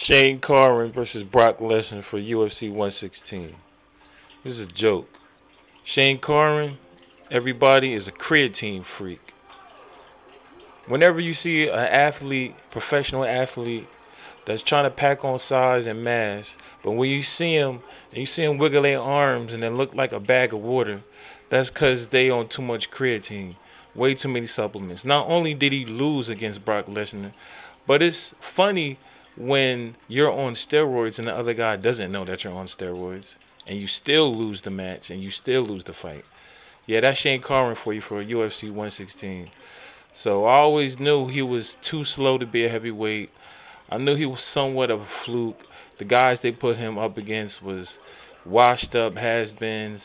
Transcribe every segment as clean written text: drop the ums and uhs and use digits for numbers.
Shane Carwin versus Brock Lesnar for UFC 116. This is a joke. Shane Carwin, everybody, is a creatine freak. Whenever you see an athlete, professional athlete, that's trying to pack on size and mass, but when you see him and you see him wiggle their arms and then look like a bag of water, that's because they on too much creatine, way too many supplements. Not only did he lose against Brock Lesnar, but it's funny when you're on steroids and the other guy doesn't know that you're on steroids, and you still lose the match and you still lose the fight. Yeah, that's Shane Carwin for you for UFC 116. So I always knew he was too slow to be a heavyweight. I knew he was somewhat of a fluke. The guys they put him up against was washed up has-beens,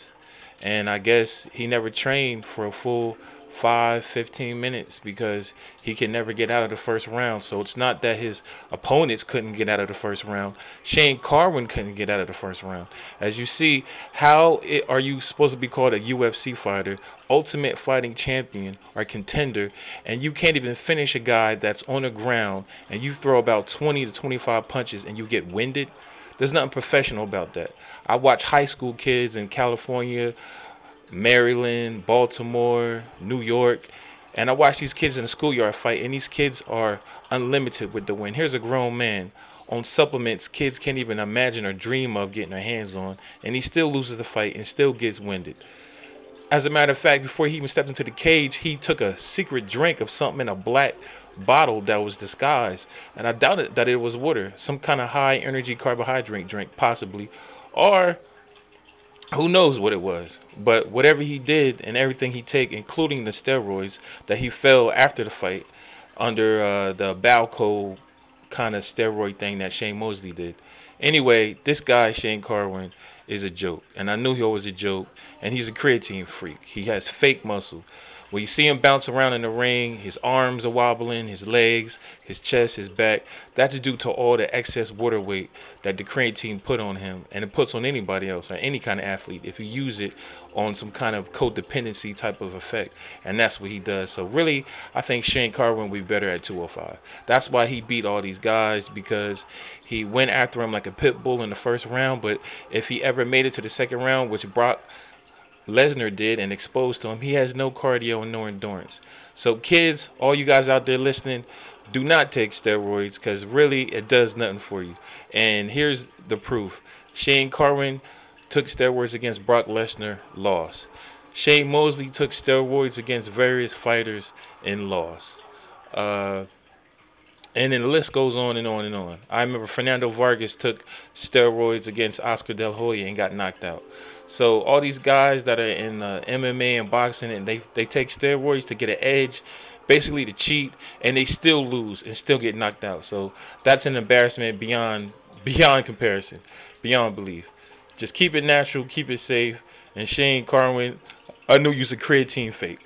and I guess he never trained for a full 15 minutes because he can never get out of the first round. So it's not that his opponents couldn't get out of the first round. Shane Carwin couldn't get out of the first round. As you see, are you supposed to be called a UFC fighter, ultimate fighting champion, or contender, and you can't even finish a guy that's on the ground and you throw about 20 to 25 punches and you get winded? There's nothing professional about that. I watch high school kids in California, Maryland, Baltimore, New York, and I watch these kids in the schoolyard fight, and these kids are unlimited with the win. Here's a grown man on supplements kids can't even imagine or dream of getting their hands on, and he still loses the fight and still gets winded. As a matter of fact, before he even stepped into the cage, he took a secret drink of something in a black bottle that was disguised, and I doubted that it was water, some kind of high energy carbohydrate drink possibly, or who knows what it was. But whatever he did and everything he take, including the steroids that he fell after the fight under the Balco kind of steroid thing that Shane Mosley did. Anyway, this guy, Shane Carwin, is a joke. And I knew he was a joke. And he's a creatine freak. He has fake muscle. When you see him bounce around in the ring, his arms are wobbling, his legs, his chest, his back. That's due to all the excess water weight that the creatine put on him, and it puts on anybody else or any kind of athlete if you use it on some kind of codependency type of effect, and that's what he does. So really, I think Shane Carwin will be better at 205. That's why he beat all these guys, because he went after him like a pit bull in the first round, but if he ever made it to the second round, which Brock Lesnar did and exposed to him, he has no cardio and no endurance. So kids, all you guys out there listening, do not take steroids, because really it does nothing for you. And here's the proof. Shane Carwin took steroids against Brock Lesnar, lost. Shane Mosley took steroids against various fighters and lost. And then the list goes on and on and on. I remember Fernando Vargas took steroids against Oscar De La Hoya and got knocked out. So all these guys that are in MMA and boxing, and they take steroids to get an edge, basically to cheat, and they still lose and still get knocked out. So that's an embarrassment beyond comparison, beyond belief. Just keep it natural, keep it safe, and Shane Carwin, I knew you was a creatine fake.